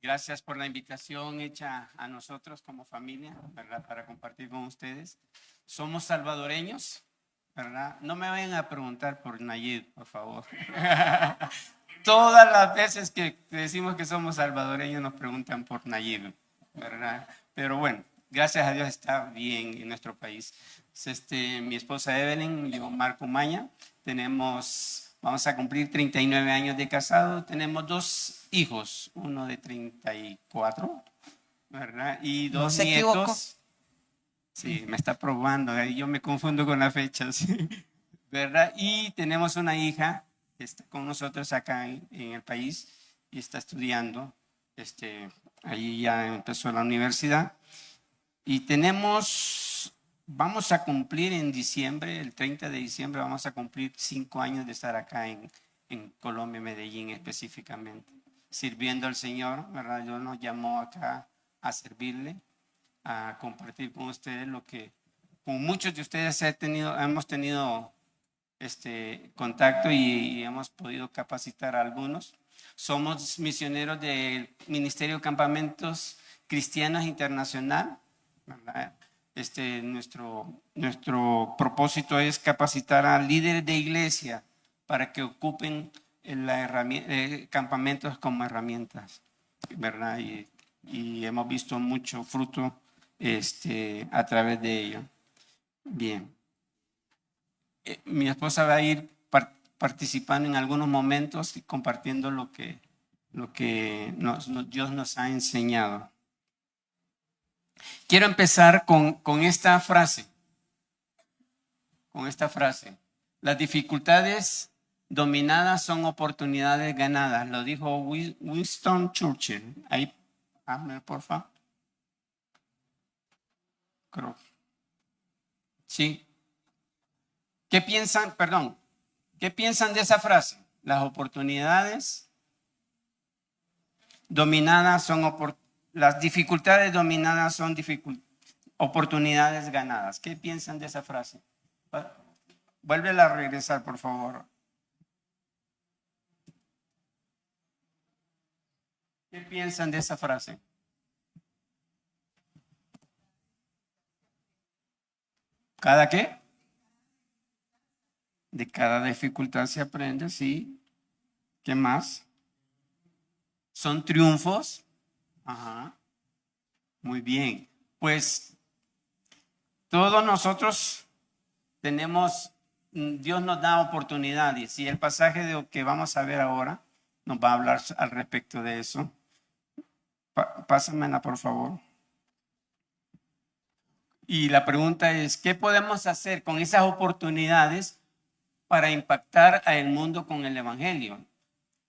Gracias por la invitación hecha a nosotros como familia, ¿verdad? Para compartir con ustedes. Somos salvadoreños, ¿verdad? No me vayan a preguntar por Nayib, por favor. Todas las veces que decimos que somos salvadoreños nos preguntan por Nayib, ¿verdad? Pero bueno, gracias a Dios está bien en nuestro país. Mi esposa Evelyn, yo Marco Maña, vamos a cumplir 39 años de casado, tenemos 2 hijos, uno de 34, ¿verdad? Y 2 se equivocó. nietos. Sí, me está probando, ahí yo me confundo con las fechas, ¿verdad? Y tenemos una hija que está con nosotros acá en el país y está estudiando, ahí ya empezó la universidad. Y vamos a cumplir en diciembre, el 30 de diciembre, vamos a cumplir 5 años de estar acá en Colombia, Medellín específicamente, sirviendo al Señor, ¿verdad? Dios nos llamó acá a servirle, a compartir con ustedes lo que con muchos de ustedes hemos tenido contacto y hemos podido capacitar a algunos. Somos misioneros del Ministerio de Campamentos Cristianos Internacional, ¿verdad? Nuestro propósito es capacitar a líderes de iglesia para que ocupen campamentos como herramientas, ¿verdad? Y hemos visto mucho fruto a través de ello. Bien. Mi esposa va a ir participando en algunos momentos y compartiendo lo que Dios nos ha enseñado. Quiero empezar con esta frase. Las dificultades dominadas son oportunidades ganadas. Lo dijo Winston Churchill. Ahí, hazme por favor. Creo. Sí. ¿Qué piensan de esa frase? Las oportunidades dominadas las dificultades dominadas son oportunidades ganadas. ¿Qué piensan de esa frase? Vuélvela a regresar, por favor. ¿Qué piensan de esa frase? ¿Cada qué? De cada dificultad se aprende, sí. ¿Qué más? ¿Son triunfos? Ajá. Muy bien. Pues todos nosotros Dios nos da oportunidades y el pasaje de que vamos a ver ahora nos va a hablar al respecto de eso. Pásamela, por favor. Y la pregunta es, ¿qué podemos hacer con esas oportunidades para impactar al mundo con el evangelio?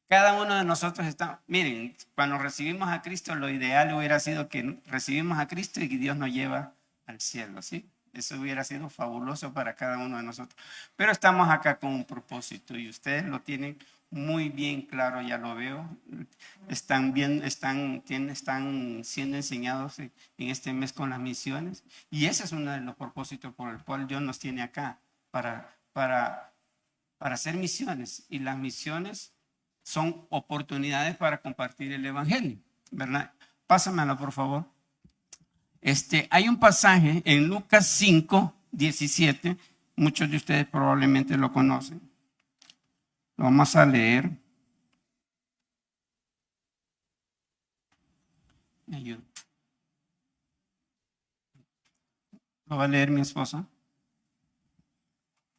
Cada uno de nosotros miren, cuando recibimos a Cristo, lo ideal hubiera sido que recibimos a Cristo y que Dios nos lleva al cielo, ¿sí? Eso hubiera sido fabuloso para cada uno de nosotros. Pero estamos acá con un propósito y ustedes lo tienen muy bien claro, ya lo veo. Están siendo enseñados en este mes con las misiones y ese es uno de los propósitos por el cual Dios nos tiene acá, para hacer misiones, y las misiones son oportunidades para compartir el evangelio, ¿verdad? Pásamelo, por favor. Hay un pasaje en Lucas 5, 17. Muchos de ustedes probablemente lo conocen. Lo vamos a leer. Me ayuda. Lo va a leer mi esposa.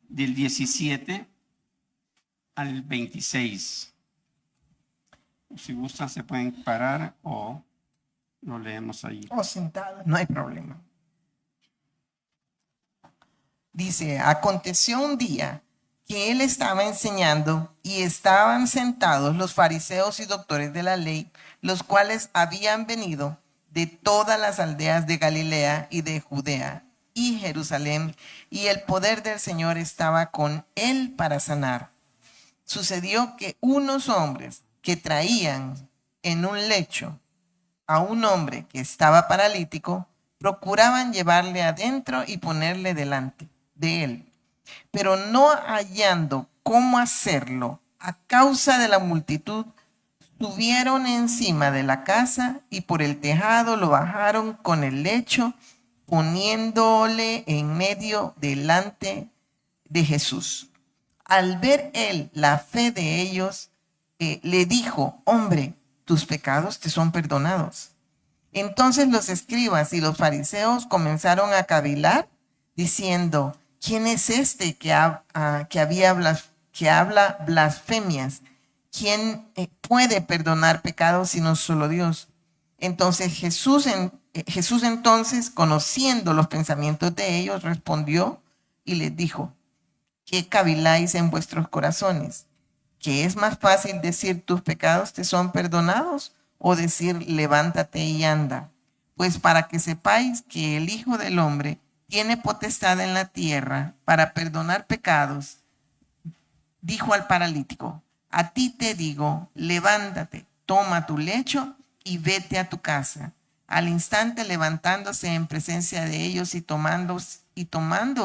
Del 17 al 26. Si gustan se pueden parar o lo leemos ahí. O sentado, no hay problema. Dice, aconteció un día que él estaba enseñando y estaban sentados los fariseos y doctores de la ley, los cuales habían venido de todas las aldeas de Galilea y de Judea y Jerusalén, y el poder del Señor estaba con él para sanar. Sucedió que unos hombres que traían en un lecho a un hombre que estaba paralítico, procuraban llevarle adentro y ponerle delante de él, pero no hallando cómo hacerlo a causa de la multitud, Subieron encima de la casa y por el tejado lo bajaron con el lecho, poniéndole en medio delante de Jesús. Al ver él la fe de ellos, le dijo: hombre, tus pecados te son perdonados. Entonces los escribas y los fariseos comenzaron a cavilar, diciendo: ¿quién es este que habla blasfemias? ¿Quién puede perdonar pecados sino solo Dios? Entonces Jesús entonces, conociendo los pensamientos de ellos, respondió y les dijo: ¿qué caviláis en vuestros corazones? ¿Que es más fácil decir tus pecados te son perdonados, o decir levántate y anda? Pues para que sepáis que el Hijo del Hombre tiene potestad en la tierra para perdonar pecados, dijo al paralítico: a ti te digo, levántate, toma tu lecho y vete a tu casa. Al instante, levantándose en presencia de ellos y tomando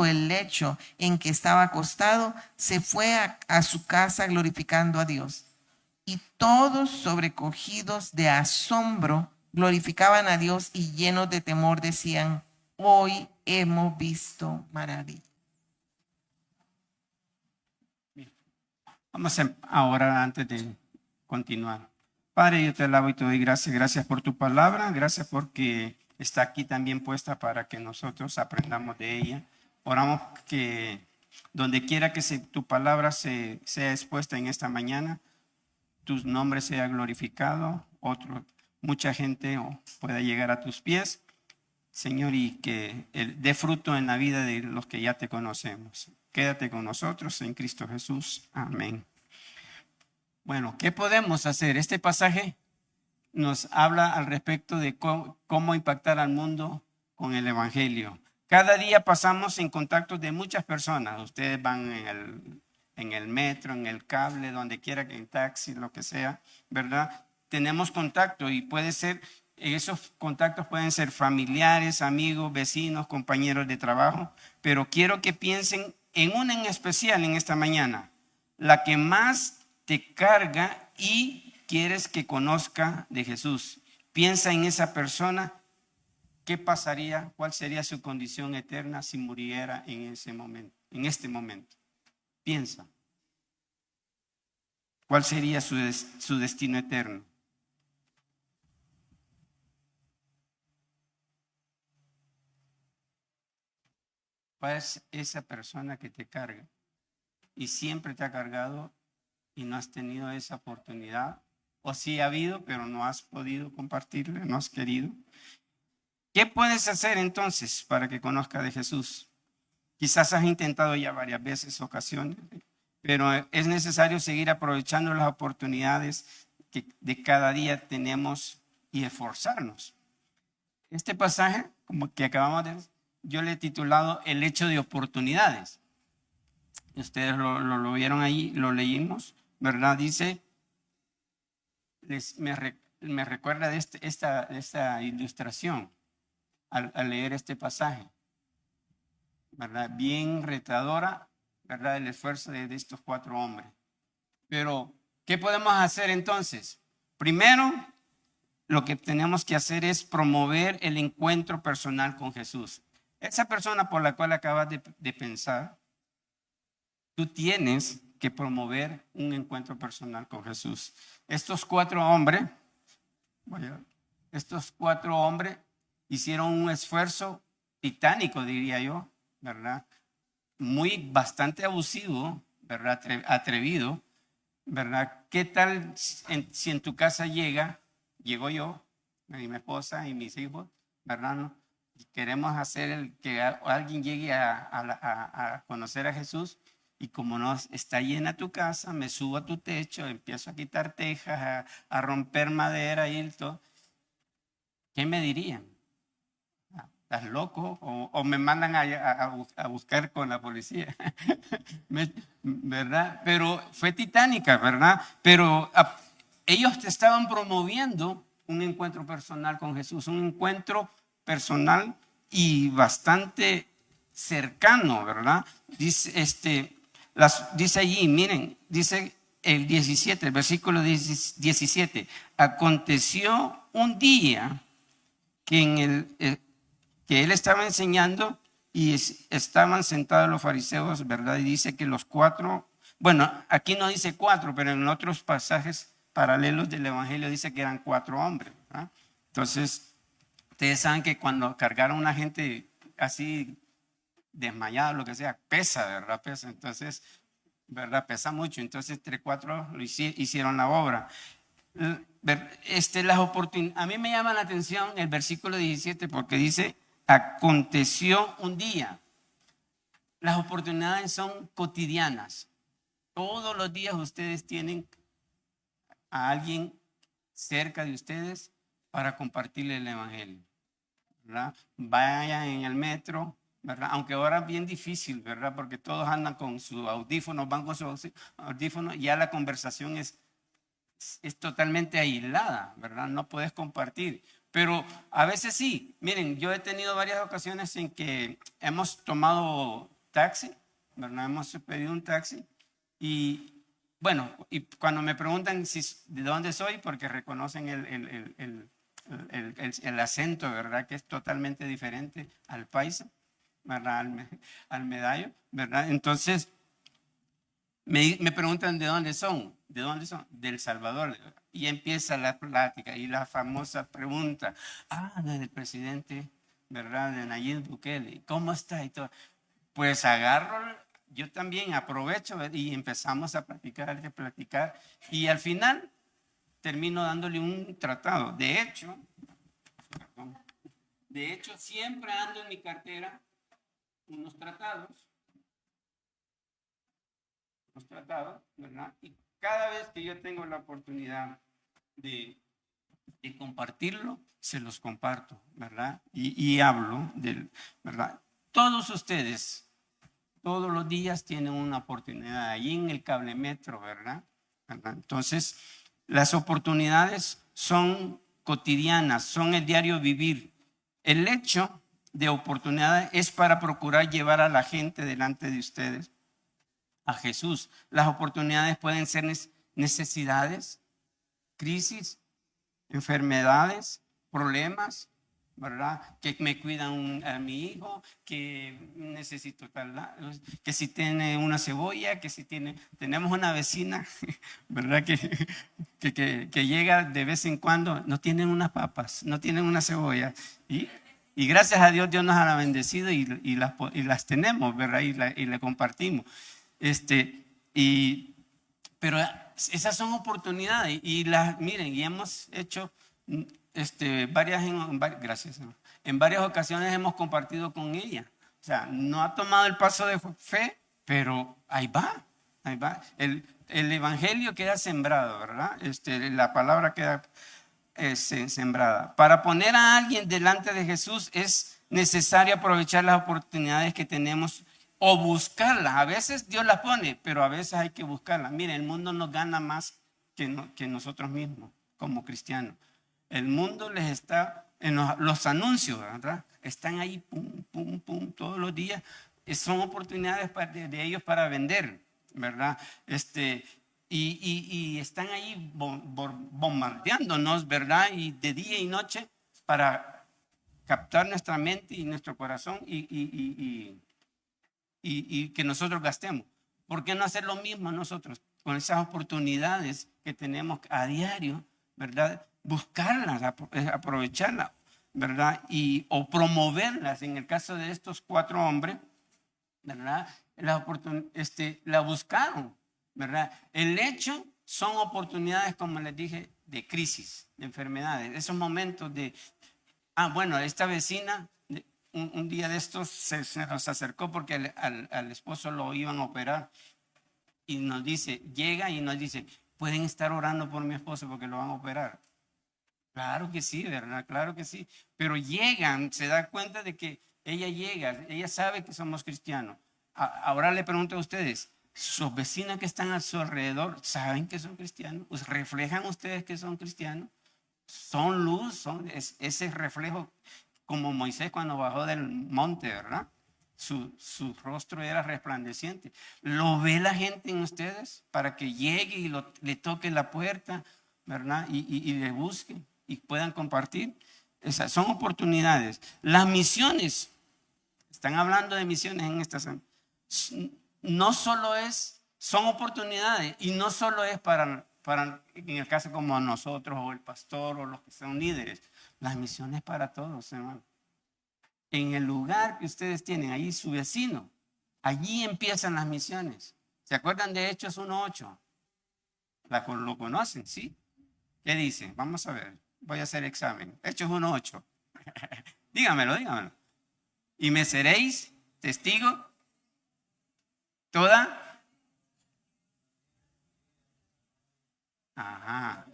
el lecho en que estaba acostado, se fue a su casa glorificando a Dios. Y todos, sobrecogidos de asombro, glorificaban a Dios, y llenos de temor decían: hoy hemos visto maravilla. Vamos a orar antes de continuar. Padre, yo te alabo y te doy gracias. Gracias por tu palabra. Gracias porque está aquí también puesta para que nosotros aprendamos de ella. Oramos que donde quiera que tu palabra sea expuesta en esta mañana, tu nombre sea glorificado, mucha gente pueda llegar a tus pies, Señor, y que dé fruto en la vida de los que ya te conocemos. Quédate con nosotros en Cristo Jesús. Amén. Bueno, ¿qué podemos hacer? Este pasaje nos habla al respecto de cómo impactar al mundo con el Evangelio. Cada día pasamos en contacto de muchas personas. Ustedes van en el metro, en el cable, donde quiera, en taxi, lo que sea, ¿verdad? Tenemos contacto, y esos contactos pueden ser familiares, amigos, vecinos, compañeros de trabajo, pero quiero que piensen en una en especial en esta mañana, la que más te carga y quieres que conozca de Jesús. Piensa en esa persona. ¿Qué pasaría? ¿Cuál sería su condición eterna si muriera en este momento? Piensa. ¿Cuál sería su destino eterno? ¿Cuál es esa persona que te carga y siempre te ha cargado y no has tenido esa oportunidad? O sí ha habido, pero no has podido compartirle, no has querido. ¿Qué puedes hacer entonces para que conozca de Jesús? Quizás has intentado ya varias veces, ocasiones, pero es necesario seguir aprovechando las oportunidades que de cada día tenemos y esforzarnos. Este pasaje, como que acabamos de ver, yo le he titulado El hecho de oportunidades. Ustedes lo vieron ahí, lo leímos, ¿verdad? Dice, me recuerda de esta ilustración al leer este pasaje, ¿verdad? Bien retadora, ¿verdad? El esfuerzo de estos 4 hombres. Pero, ¿qué podemos hacer entonces? Primero, lo que tenemos que hacer es promover el encuentro personal con Jesús. Esa persona por la cual acabas de pensar, tú tienes que promover un encuentro personal con Jesús. Estos 4 hombres hicieron un esfuerzo titánico, diría yo, ¿verdad? Bastante abusivo, ¿verdad? Atrevido, ¿verdad? ¿Qué tal si en tu casa llego yo, mi esposa y mis hijos, ¿verdad? ¿No? Queremos hacer que alguien llegue a conocer a Jesús, y como no está llena tu casa, me subo a tu techo, empiezo a quitar tejas, a romper madera y todo. ¿Qué me dirían? ¿Estás loco? O me mandan a buscar con la policía. ¿Verdad? Pero fue titánica, ¿verdad? Pero ellos te estaban promoviendo un encuentro personal con Jesús, un encuentro personal y bastante cercano, ¿verdad? Dice allí, miren, dice el 17, el versículo 17. Aconteció un día que, que él estaba enseñando y estaban sentados los fariseos, ¿verdad? Y dice que los cuatro, bueno, aquí no dice cuatro, pero en otros pasajes paralelos del Evangelio dice que eran 4 hombres, ¿verdad? Entonces, ustedes saben que cuando cargaron a una gente así desmayada, lo que sea, pesa, ¿verdad? Pesa. Entonces, ¿verdad? Pesa mucho. Entonces, entre 4 lo hicieron la obra. A mí me llama la atención el versículo 17 porque dice, aconteció un día. Las oportunidades son cotidianas. Todos los días ustedes tienen a alguien cerca de ustedes para compartirle el evangelio, ¿verdad? Vayan en el metro, ¿verdad? Aunque ahora es bien difícil, ¿verdad? Porque todos andan con sus audífonos, van con sus audífonos, ya la conversación es totalmente aislada, ¿verdad? No puedes compartir. Pero a veces sí. Miren, yo he tenido varias ocasiones en que hemos tomado taxi, ¿verdad? Hemos pedido un taxi y bueno, y cuando me preguntan de dónde soy, porque reconocen el acento, ¿verdad? Que es totalmente diferente al paisa, ¿verdad? Al medallo, ¿verdad? Entonces, me preguntan de dónde son, del Salvador. Y empieza la plática y la famosa pregunta, del presidente, ¿verdad? De Nayib Bukele, ¿cómo está? Y todo. Pues agarro, yo también aprovecho y empezamos a platicar y al final termino dándole un tratado. De hecho, siempre ando en mi cartera unos tratados, ¿verdad? Y cada vez que yo tengo la oportunidad de compartirlo, se los comparto, ¿verdad? Y hablo del, ¿verdad? Todos ustedes, todos los días tienen una oportunidad allí en el cablemetro, ¿verdad? Entonces, las oportunidades son cotidianas, son el diario vivir. El hecho de oportunidad es para procurar llevar a la gente delante de ustedes a Jesús. Las oportunidades pueden ser necesidades, crisis, enfermedades, problemas, ¿verdad? Que me cuidan a mi hijo, que necesito tal, que si tiene una cebolla, que si tenemos una vecina, ¿verdad? Que llega de vez en cuando, no tienen unas papas, no tienen una cebolla. Y gracias a Dios, Dios nos ha bendecido y las tenemos, ¿verdad? Y la compartimos. Pero esas son oportunidades miren, y hemos hecho gracias, en varias ocasiones hemos compartido con ella. O sea, no ha tomado el paso de fe, pero ahí va. El evangelio queda sembrado, ¿verdad? La palabra queda sembrada. Para poner a alguien delante de Jesús es necesario aprovechar las oportunidades que tenemos o buscarlas. A veces Dios las pone, pero a veces hay que buscarlas. Miren, el mundo nos gana más que nosotros mismos como cristianos. El mundo les está en los anuncios, ¿verdad? Están ahí, pum, pum, pum, todos los días. Son oportunidades de ellos para vender, ¿verdad? Y están ahí bombardeándonos, ¿verdad? Y de día y noche para captar nuestra mente y nuestro corazón y que nosotros gastemos. ¿Por qué no hacer lo mismo nosotros con esas oportunidades que tenemos a diario, ¿verdad? Buscarlas, aprovecharlas, ¿verdad? O promoverlas. En el caso de estos 4 hombres, ¿verdad? La buscaron, ¿verdad? El hecho son oportunidades, como les dije, de crisis, de enfermedades, esos momentos bueno, esta vecina un día de estos se nos acercó porque al esposo lo iban a operar y nos dice, llega y nos dice, ¿pueden estar orando por mi esposo porque lo van a operar? Claro que sí, ¿verdad? Claro que sí. Pero llegan, se da cuenta de que ella llega, ella sabe que somos cristianos. Ahora le pregunto a ustedes, ¿sus vecinos que están a su alrededor saben que son cristianos? ¿Reflejan ustedes que son cristianos? ¿Son luz? ¿Son ese reflejo como Moisés cuando bajó del monte, ¿verdad? su rostro era resplandeciente. ¿Lo ve la gente en ustedes para que llegue y le toque la puerta, ¿verdad? Y le busque y puedan compartir? Esas son oportunidades. Las misiones, están hablando de misiones en esta semana. No solo son oportunidades y no solo es para, en el caso como nosotros o el pastor o los que son líderes. Las misiones para todos, hermano. En el lugar que ustedes tienen, ahí su vecino, allí empiezan las misiones. ¿Se acuerdan de Hechos 1:8? ¿Lo conocen? ¿Sí? ¿Qué dice? Vamos a ver. Voy a hacer examen. Hechos 1:8. dígamelo. Y me seréis testigo toda. Ajá.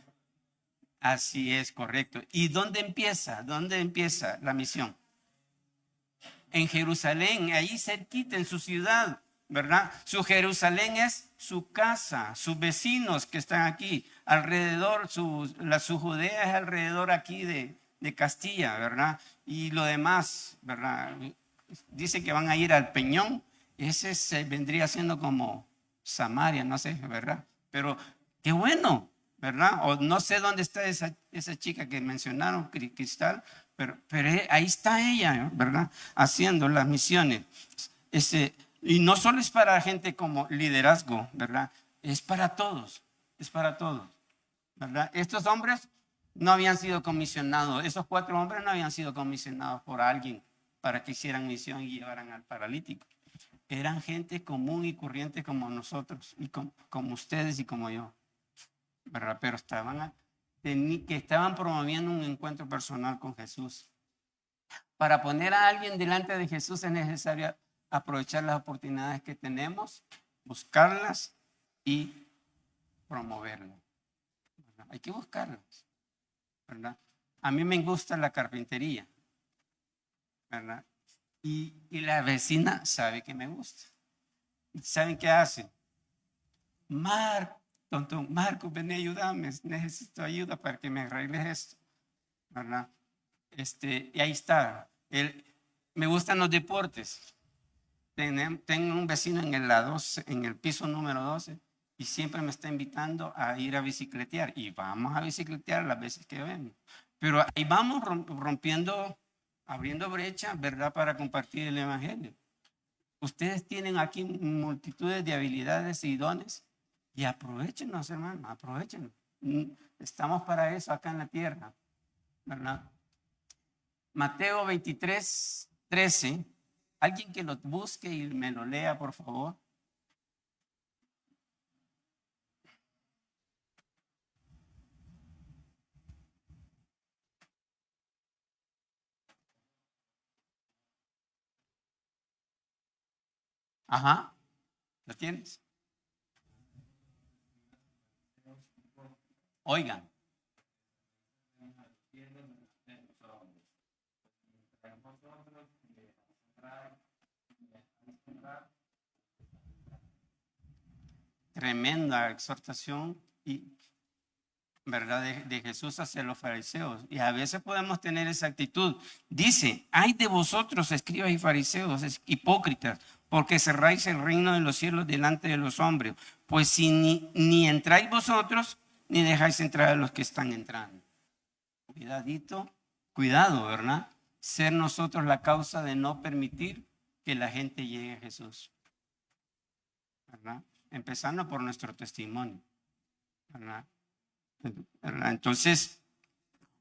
Así es, correcto. ¿Y dónde empieza? ¿Dónde empieza la misión? En Jerusalén, ahí cerquita en su ciudad, ¿verdad? Su Jerusalén es su casa, sus vecinos que están aquí, alrededor, su Judea es alrededor aquí de Castilla, ¿verdad? Y lo demás, ¿verdad? Dice que van a ir al Peñón, ese vendría siendo como Samaria, no sé, ¿verdad? Pero qué bueno, ¿verdad? O no sé dónde está esa chica que mencionaron, Cristal, pero ahí está ella, ¿verdad? Haciendo las misiones. Y no solo es para gente como liderazgo, ¿verdad? Es para todos, ¿verdad? Estos hombres no habían sido comisionados, esos 4 hombres no habían sido comisionados por alguien para que hicieran misión y llevaran al paralítico. Eran gente común y corriente como nosotros, y como ustedes y como yo, ¿verdad? Pero estaban promoviendo un encuentro personal con Jesús. Para poner a alguien delante de Jesús es necesario aprovechar las oportunidades que tenemos, buscarlas y promoverlas, ¿verdad? Hay que buscarlas, ¿verdad? A mí me gusta la carpintería, ¿verdad? Y la vecina sabe que me gusta. ¿Saben qué hace? Marco, ven y ayúdame, necesito ayuda para que me arregles esto, ¿verdad? Y ahí está. Me gustan los deportes. Tengo un vecino en el piso número 12 y siempre me está invitando a ir a bicicletear y vamos a bicicletear las veces que vemos. Pero ahí vamos abriendo brecha, ¿verdad? Para compartir el evangelio. Ustedes tienen aquí multitudes de habilidades y dones y aprovechenlos, hermano, aprovechenlos. Estamos para eso acá en la tierra, ¿verdad? Mateo 23:13. Alguien que lo busque y me lo lea, por favor. Ajá, ¿lo tienes? Oigan. Tremenda exhortación y verdad de Jesús hacia los fariseos, y a veces podemos tener esa actitud. Dice: ay de vosotros, escribas y fariseos, hipócritas, porque cerráis el reino de los cielos delante de los hombres, pues si ni entráis vosotros ni dejáis entrar a los que están entrando. Cuidado, ¿verdad? Ser nosotros la causa de no permitir que la gente llegue a Jesús, ¿verdad? Empezando por nuestro testimonio, ¿verdad? Entonces,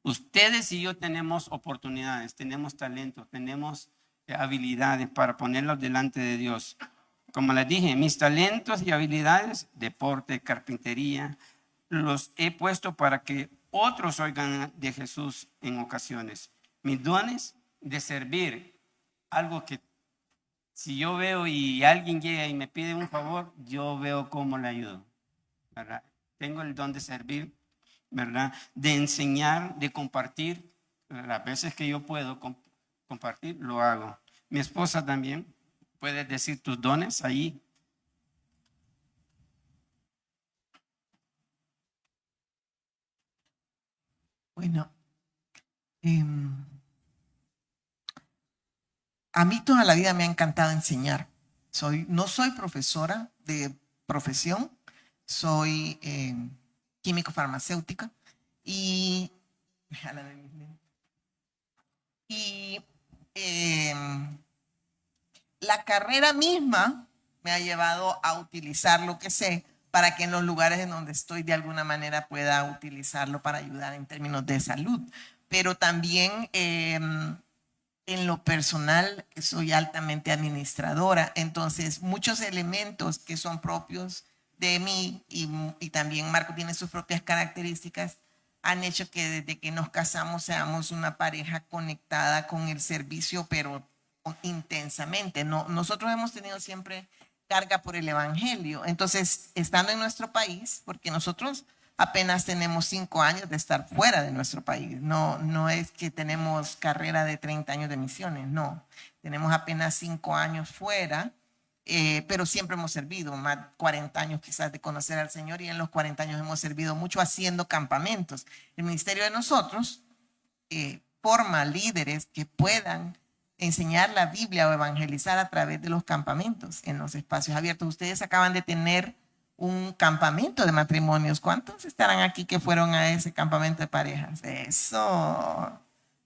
ustedes y yo tenemos oportunidades, tenemos talento, tenemos habilidades para ponerlos delante de Dios. Como les dije, mis talentos y habilidades, deporte, carpintería, los he puesto para que otros oigan de Jesús en ocasiones. Mis dones de servir, algo que si yo veo y alguien llega y me pide un favor, yo veo cómo le ayudo, ¿verdad? Tengo el don de servir, ¿verdad? De enseñar, de compartir. Las veces que yo puedo compartir, lo hago. Mi esposa también, puedes decir tus dones ahí. Bueno, A mí toda la vida me ha encantado enseñar. No soy profesora de profesión, soy químico farmacéutica y, y la carrera misma me ha llevado a utilizar lo que sé para que en los lugares en donde estoy de alguna manera pueda utilizarlo para ayudar en términos de salud. Pero también en lo personal soy altamente administradora, entonces muchos elementos que son propios de mí y también Marco tiene sus propias características, han hecho que desde que nos casamos seamos una pareja conectada con el servicio, pero intensamente. No, nosotros hemos tenido siempre carga por el Evangelio. Entonces, estando en nuestro país, porque nosotros apenas tenemos 5 años de estar fuera de nuestro país. No, no es que tenemos carrera de 30 años de misiones, no. Tenemos apenas 5 años fuera, pero siempre hemos servido, más 40 años quizás de conocer al Señor y en los 40 años hemos servido mucho haciendo campamentos. El ministerio de nosotros forma líderes que puedan enseñar la Biblia o evangelizar a través de los campamentos en los espacios abiertos. Ustedes acaban de tener un campamento de matrimonios. ¿Cuántos estarán aquí que fueron a ese campamento de parejas? Eso,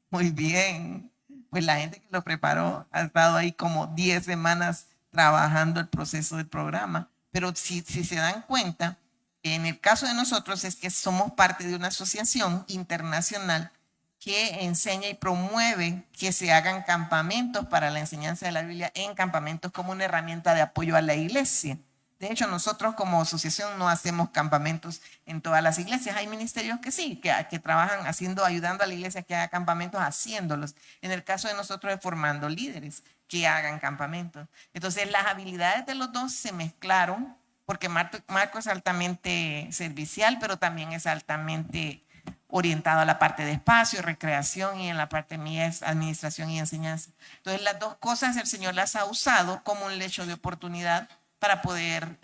muy bien. Pues la gente que lo preparó ha estado ahí como 10 semanas trabajando el proceso del programa. Pero si se dan cuenta, en el caso de nosotros es que somos parte de una asociación internacional que enseña y promueve que se hagan campamentos para la enseñanza de la Biblia en campamentos como una herramienta de apoyo a la iglesia. De hecho, nosotros como asociación no hacemos campamentos en todas las iglesias. Hay ministerios que sí, que trabajan ayudando a la iglesia que haga campamentos, haciéndolos. En el caso de nosotros es formando líderes que hagan campamentos. Entonces, las habilidades de los dos se mezclaron porque Marco es altamente servicial, pero también es altamente orientado a la parte de espacio, recreación, y en la parte mía es administración y enseñanza. Entonces, las dos cosas el Señor las ha usado como un lecho de oportunidad para poder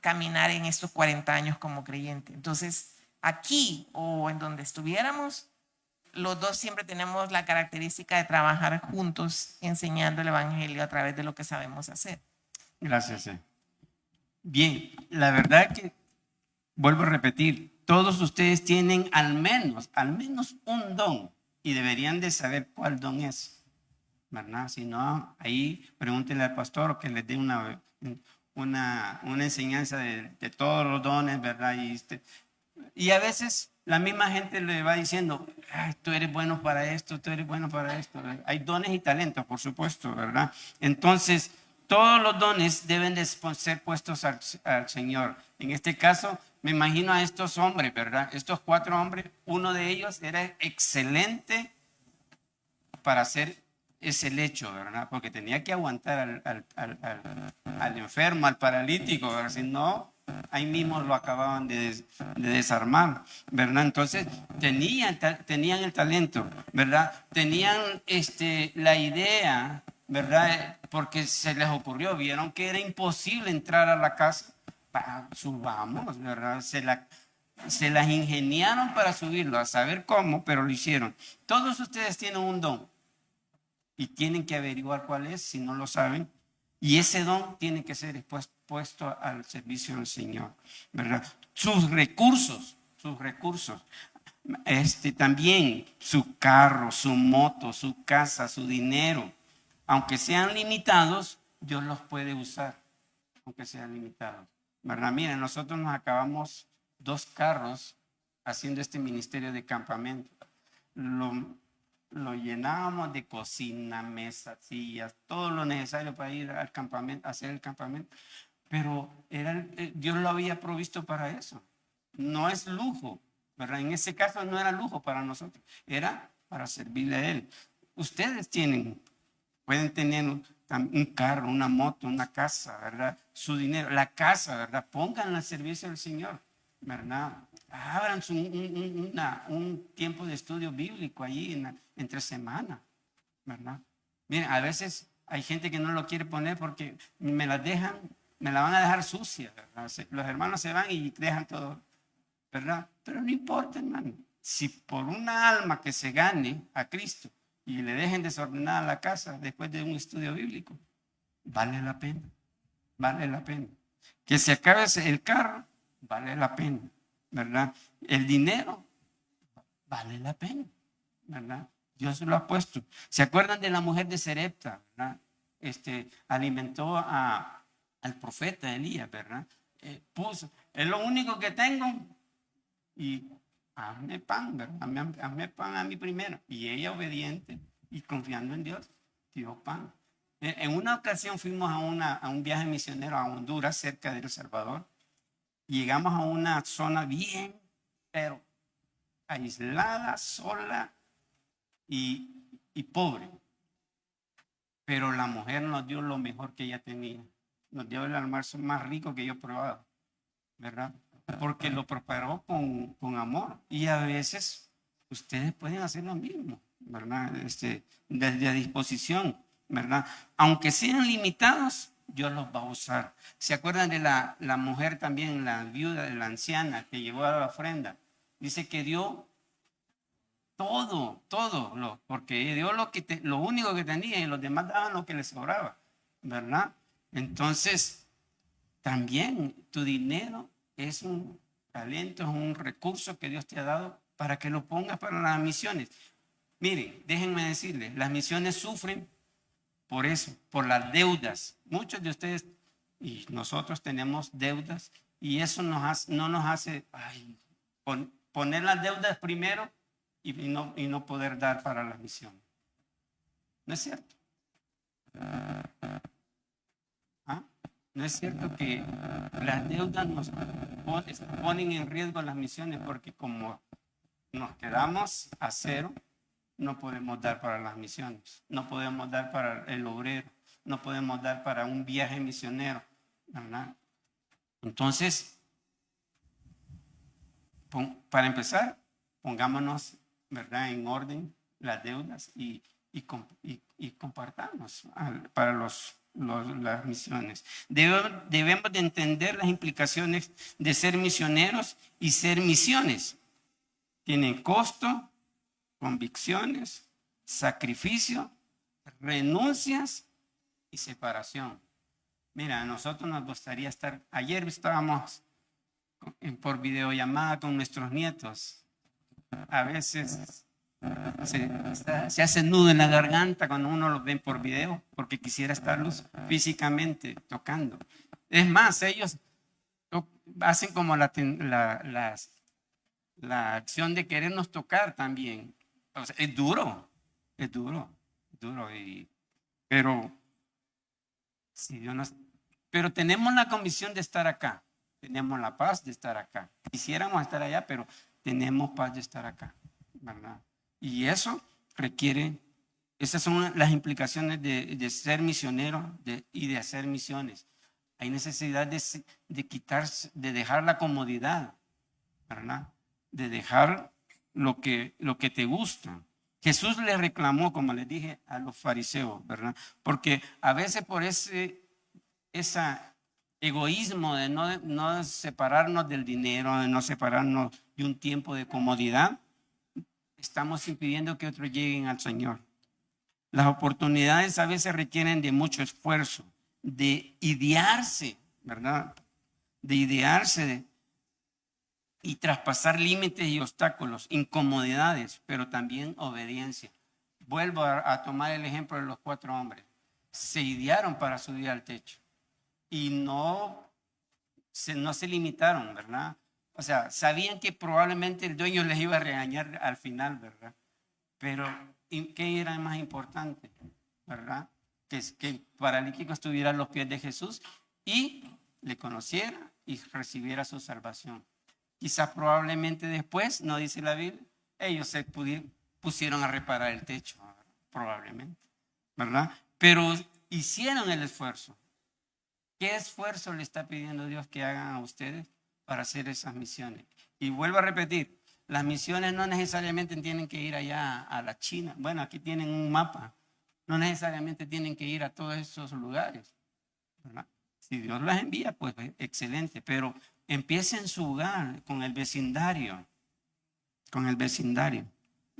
caminar en estos 40 años como creyente. Entonces, aquí o en donde estuviéramos, los dos siempre tenemos la característica de trabajar juntos enseñando el Evangelio a través de lo que sabemos hacer. Gracias. Bien, la verdad que, vuelvo a repetir, todos ustedes tienen al menos un don y deberían de saber cuál don es, ¿verdad? Si no, ahí pregúntenle al pastor que les dé una enseñanza de todos los dones, ¿verdad? Y a veces la misma gente le va diciendo, ay, tú eres bueno para esto, tú eres bueno para esto. Hay dones y talentos, por supuesto, ¿verdad? Entonces, todos los dones deben de ser puestos al Señor. En este caso, me imagino a estos hombres, ¿verdad? Estos 4 hombres, uno de ellos era excelente para hacer ese lecho, ¿verdad? Porque tenía que aguantar al enfermo, al paralítico, ¿verdad? Si no, ahí mismo lo acababan de desarmar, ¿verdad? Entonces, tenían el talento, ¿verdad? Tenían la idea, ¿verdad? Porque se les ocurrió, vieron que era imposible entrar a la casa, subamos, ¿verdad? Se las ingeniaron para subirlo, a saber cómo, pero lo hicieron. Todos ustedes tienen un don y tienen que averiguar cuál es si no lo saben. Y ese don tiene que ser puesto al servicio del Señor, ¿verdad? Sus recursos, también su carro, su moto, su casa, su dinero, aunque sean limitados, Dios los puede usar, aunque sean limitados, ¿verdad? Miren, nosotros nos acabamos 2 carros haciendo este ministerio de campamento. Lo llenábamos de cocina, mesas, sillas, todo lo necesario para ir al campamento, hacer el campamento. Pero Dios lo había provisto para eso. No es lujo, ¿verdad? En ese caso no era lujo para nosotros, era para servirle a Él. Ustedes pueden tener un carro, una moto, una casa, ¿verdad? Su dinero, la casa, ¿verdad? Pónganla al servicio del Señor, ¿verdad? Abran un tiempo de estudio bíblico allí entre semana, ¿verdad? Miren, a veces hay gente que no lo quiere poner porque me la van a dejar sucia, ¿verdad? Los hermanos se van y dejan todo, ¿verdad? Pero no importa, hermano. Si por una alma que se gane a Cristo y le dejen desordenada la casa después de un estudio bíblico, vale la pena, vale la pena. Que se acabe el carro, vale la pena, ¿verdad? El dinero, vale la pena, ¿verdad? Dios lo ha puesto. ¿Se acuerdan de la mujer de Serepta, verdad? Alimentó al profeta Elías, ¿verdad? Puso, es lo único que tengo y hazme pan, ¿verdad? Hazme pan a mí primero. Y ella obediente y confiando en Dios, dio pan. En una ocasión fuimos a un viaje misionero a Honduras, cerca de El Salvador. Llegamos a una zona bien, pero aislada, sola y pobre. Pero la mujer nos dio lo mejor que ella tenía. Nos dio el almuerzo más rico que yo he probado, ¿verdad? Porque lo preparó con amor. Y a veces ustedes pueden hacer lo mismo, ¿verdad? Desde a disposición, ¿verdad? Aunque sean limitados, Dios los va a usar. ¿Se acuerdan de la mujer también, la viuda de la anciana que llevó a la ofrenda? Dice que dio todo, porque dio lo único que tenía y los demás daban lo que les sobraba, ¿verdad? Entonces, también tu dinero es un talento, es un recurso que Dios te ha dado para que lo pongas para las misiones. Miren, déjenme decirles, las misiones sufren por eso, por las deudas. Muchos de ustedes y nosotros tenemos deudas y eso no nos hace poner las deudas primero y no poder dar para la misión. ¿No es cierto? ¿Ah? ¿No es cierto que las deudas nos ponen en riesgo las misiones? Porque como nos quedamos a cero, no podemos dar para las misiones, no podemos dar para el obrero, no podemos dar para un viaje misionero, ¿verdad? Entonces, para empezar, pongámonos, ¿verdad?, en orden las deudas y compartamos para las misiones. Debemos de entender las implicaciones de ser misioneros y ser misiones. Tienen costo, convicciones, sacrificio, renuncias y separación. Mira, a nosotros nos gustaría estar, ayer estábamos por videollamada con nuestros nietos. A veces se hace nudo en la garganta cuando uno los ve por video, porque quisiera estarlos físicamente tocando. Es más, ellos hacen como la acción de querernos tocar también. O sea, es duro, pero si Dios nos, pero tenemos la convicción de estar acá, tenemos la paz de estar acá. Quisiéramos estar allá, pero tenemos paz de estar acá, ¿verdad? Y eso requiere, esas son las implicaciones de ser misionero y de hacer misiones. Hay necesidad de quitarse, de dejar la comodidad, ¿verdad? De dejar lo que te gusta. Jesús le reclamó, como les dije, a los fariseos, ¿verdad? Porque a veces por ese egoísmo de no separarnos del dinero, de no separarnos de un tiempo de comodidad, estamos impidiendo que otros lleguen al Señor. Las oportunidades a veces requieren de mucho esfuerzo, de idearse, ¿verdad? De idearse y traspasar límites y obstáculos, incomodidades, pero también obediencia. Vuelvo a tomar el ejemplo de los 4 hombres. Se idearon para subir al techo y no se limitaron, ¿verdad? O sea, sabían que probablemente el dueño les iba a regañar al final, ¿verdad? Pero ¿qué era más importante? ¿Verdad? Que el paralítico estuviera a los pies de Jesús y le conociera y recibiera su salvación. Quizás probablemente después, no dice la Biblia, ellos se pusieron a reparar el techo, probablemente, ¿verdad? Pero hicieron el esfuerzo. ¿Qué esfuerzo le está pidiendo Dios que hagan a ustedes para hacer esas misiones? Y vuelvo a repetir, las misiones no necesariamente tienen que ir allá a la China. Bueno, aquí tienen un mapa. No necesariamente tienen que ir a todos esos lugares, ¿verdad? Si Dios las envía, pues excelente, pero empiece en su hogar, con el vecindario,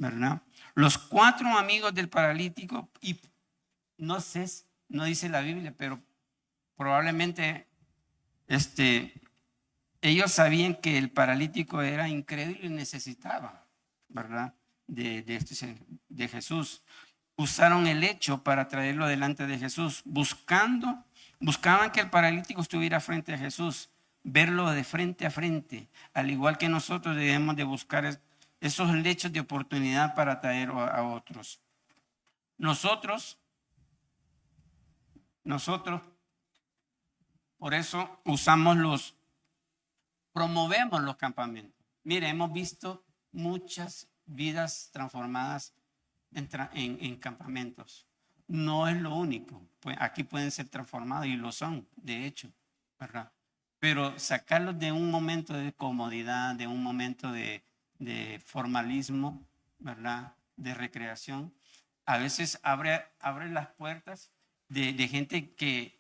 ¿verdad? Los 4 amigos del paralítico, y no sé, no dice la Biblia, pero probablemente ellos sabían que el paralítico era incrédulo y necesitaba, ¿verdad? De Jesús. Usaron el hecho para traerlo delante de Jesús, buscaban que el paralítico estuviera frente a Jesús, verlo de frente a frente, al igual que nosotros debemos de buscar esos hechos de oportunidad para traer a otros. Nosotros, por eso promovemos los campamentos. Mire, hemos visto muchas vidas transformadas en campamentos. No es lo único. Pues aquí pueden ser transformados y lo son, de hecho, ¿verdad? Pero sacarlos de un momento de comodidad, de un momento de formalismo, ¿verdad? De recreación, a veces abre las puertas de gente que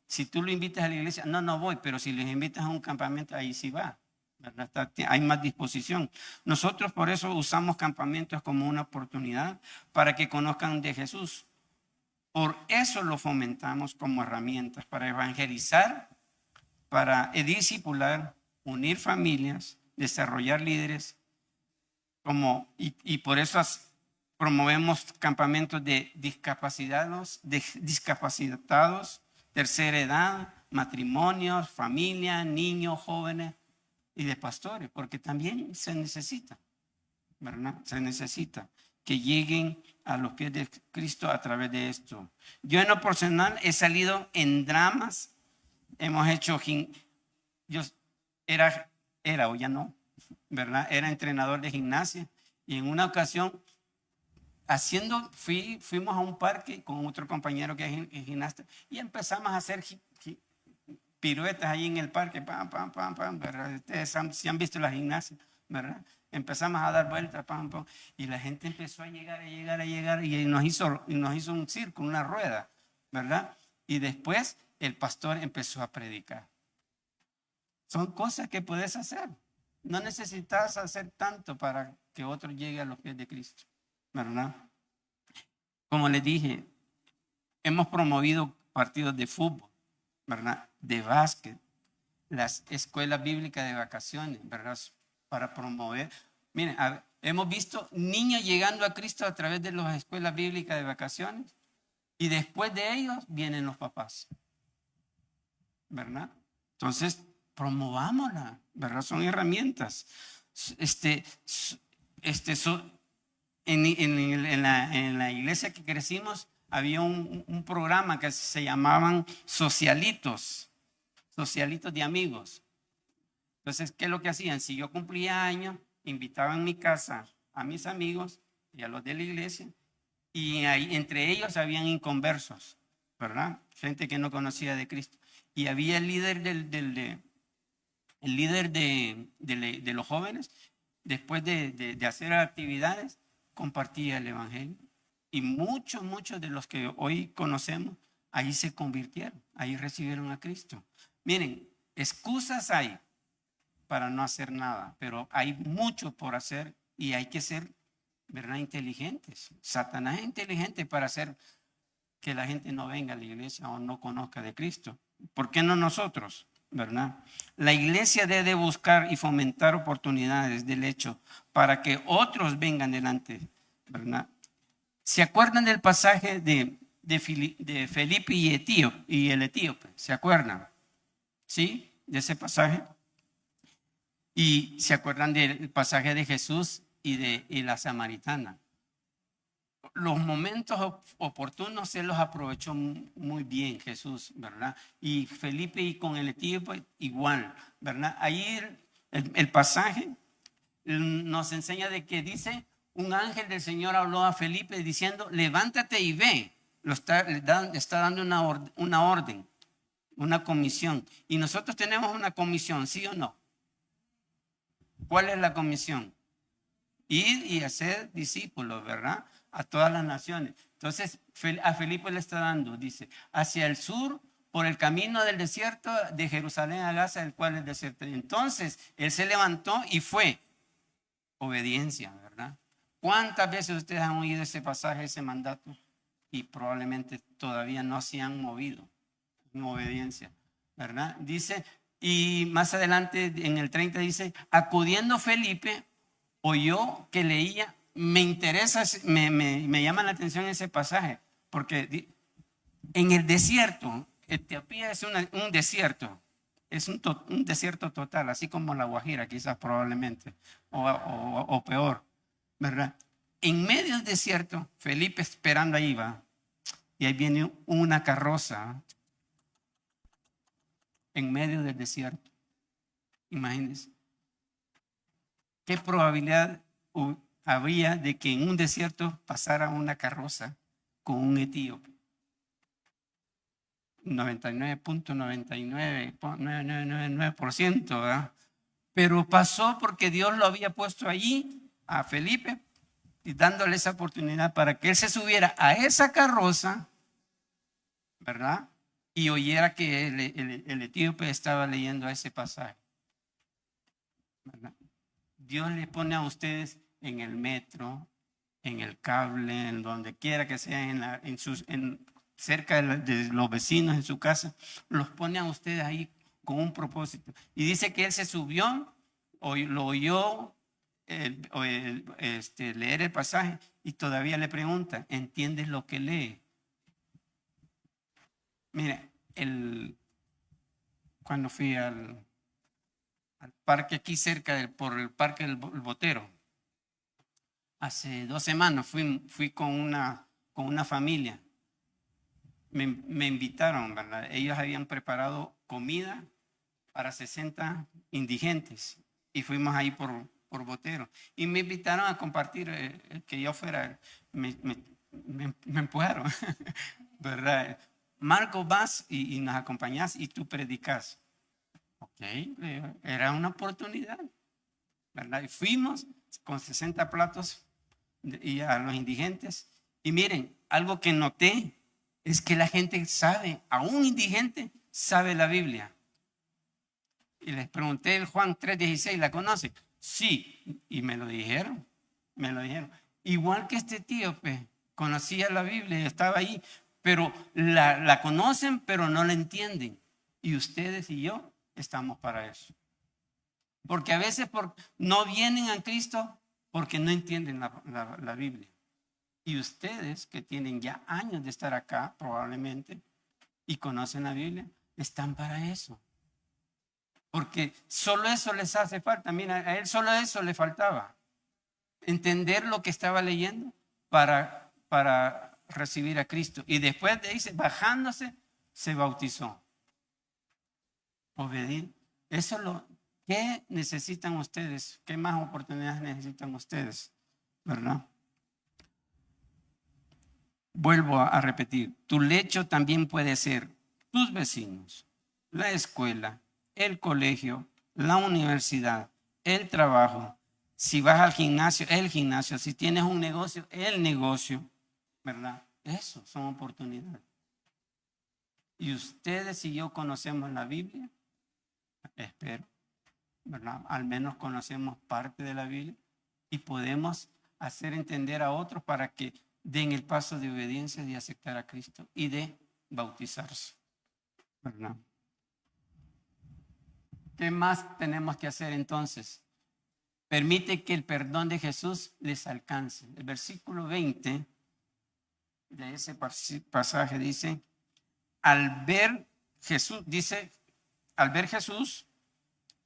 si tú lo invitas a la iglesia, no voy, pero si les invitas a un campamento, ahí sí va, ¿verdad? Hay más disposición. Nosotros por eso usamos campamentos como una oportunidad para que conozcan de Jesús. Por eso lo fomentamos como herramientas para evangelizar, para discipular, unir familias, desarrollar líderes, y por eso promovemos campamentos de discapacitados, tercera edad, matrimonios, familia, niños, jóvenes y de pastores, porque también se necesita, ¿verdad? Se necesita que lleguen a los pies de Cristo a través de esto. Yo en lo personal he salido en dramas, hemos hecho, yo era o ya no, ¿verdad? Era entrenador de gimnasia y en una ocasión fuimos a un parque con otro compañero que es gimnasta y empezamos a hacer piruetas ahí en el parque, pam, pam, pam, pam, ¿verdad? Ustedes si han visto la gimnasia, ¿verdad? Empezamos a dar vueltas, pam, pam, y la gente empezó a llegar y nos hizo un circo, una rueda, ¿verdad? Y después el pastor empezó a predicar. Son cosas que puedes hacer. No necesitas hacer tanto para que otro llegue a los pies de Cristo, ¿verdad? Como les dije, hemos promovido partidos de fútbol, ¿verdad? De básquet, las escuelas bíblicas de vacaciones, ¿verdad? Para promover. Miren, hemos visto niños llegando a Cristo a través de las escuelas bíblicas de vacaciones y después de ellos vienen los papás, ¿verdad? Entonces, promovámosla, ¿verdad? Son herramientas. En la iglesia que crecimos había un programa que se llamaban socialitos de amigos. Entonces, ¿qué es lo que hacían? Si yo cumplía años, invitaban en mi casa a mis amigos y a los de la iglesia, y ahí, entre ellos habían inconversos, ¿verdad? Gente que no conocía de Cristo. Y había el líder de los jóvenes, después de hacer actividades, compartía el evangelio. Y muchos de los que hoy conocemos, ahí se convirtieron, ahí recibieron a Cristo. Miren, excusas hay para no hacer nada, pero hay mucho por hacer y hay que ser, ¿verdad?, inteligentes. Satanás es inteligente para hacer que la gente no venga a la iglesia o no conozca de Cristo. ¿Por qué no nosotros? ¿Verdad? La iglesia debe buscar y fomentar oportunidades del hecho para que otros vengan delante, ¿verdad? ¿Se acuerdan del pasaje de Felipe y el etíope? ¿Se acuerdan? ¿Sí? De ese pasaje. Y se acuerdan del pasaje de Jesús y la samaritana. Los momentos oportunos se los aprovechó muy bien Jesús, ¿verdad? Y Felipe y con el etíope igual, ¿verdad? Ahí el pasaje nos enseña de que dice, un ángel del Señor habló a Felipe diciendo, levántate y ve. Está dando una orden, una comisión. Y nosotros tenemos una comisión, ¿sí o no? ¿Cuál es la comisión? Ir y hacer discípulos, ¿verdad? A todas las naciones. Entonces, a Felipe le está dando, dice, hacia el sur, por el camino del desierto de Jerusalén a Gaza, el cual es desierto. Entonces, él se levantó y fue. Obediencia, ¿verdad? ¿Cuántas veces ustedes han oído ese pasaje, ese mandato? Y probablemente todavía no se han movido en obediencia, ¿verdad? Dice, y más adelante en el 30 dice, acudiendo Felipe, oyó que leía, me interesa, me llama la atención ese pasaje, porque en el desierto, Etiopía es un desierto, es un desierto total, así como la Guajira quizás probablemente, o peor, ¿verdad? En medio del desierto, Felipe esperando ahí va, y ahí viene una carroza en medio del desierto. Imagínense. ¿Qué probabilidad habría de que en un desierto pasara una carroza con un etíope? 99.99%, ¿verdad? Pero pasó porque Dios lo había puesto allí a Felipe y dándole esa oportunidad para que él se subiera a esa carroza, ¿verdad? Y oyera que el etíope estaba leyendo ese pasaje, ¿verdad? Dios le pone a ustedes en el metro, en el cable, en donde quiera que sea, cerca de los vecinos, en su casa, los pone a ustedes ahí con un propósito. Y dice que él se subió, lo oyó leer el pasaje y todavía le pregunta, ¿entiendes lo que lee? Mire, cuando fui al parque aquí cerca, por el parque del Botero, hace 2 semanas fui con una familia. Me invitaron, ¿verdad? Ellos habían preparado comida para 60 indigentes y fuimos ahí por Botero. Y me invitaron a compartir que yo fuera. Me empujaron, ¿verdad? Marco, vas y nos acompañás y tú predicas. Ok, era una oportunidad, ¿verdad? Y fuimos con 60 platos y a los indigentes. Y miren, algo que noté es que la gente sabe, aún indigente, sabe la Biblia. Y les pregunté el Juan 3:16, ¿la conoce? Sí, y me lo dijeron. Igual que este etíope, conocía la Biblia, estaba ahí, pero la conocen, pero no la entienden. Y ustedes y yo estamos para eso. Porque a veces no vienen a Cristo porque no entienden la Biblia. Y ustedes que tienen ya años de estar acá, probablemente, y conocen la Biblia, están para eso. Porque solo eso les hace falta. Mira, a él solo eso le faltaba. Entender lo que estaba leyendo para recibir a Cristo. Y después de ahí, bajándose, se bautizó. Obedir. Eso es ¿qué necesitan ustedes? ¿Qué más oportunidades necesitan ustedes? ¿Verdad? Vuelvo a repetir, tu lecho también puede ser tus vecinos, la escuela, el colegio, la universidad, el trabajo. Si vas al gimnasio, el gimnasio. Si tienes un negocio, el negocio. ¿Verdad? Eso son oportunidades. Y ustedes y yo conocemos la Biblia, espero, ¿verdad? Al menos conocemos parte de la Biblia y podemos hacer entender a otros para que den el paso de obediencia, de aceptar a Cristo y de bautizarse, ¿verdad? ¿Qué más tenemos que hacer entonces? Permite que el perdón de Jesús les alcance. El versículo 20 de ese pasaje dice, al ver Jesús,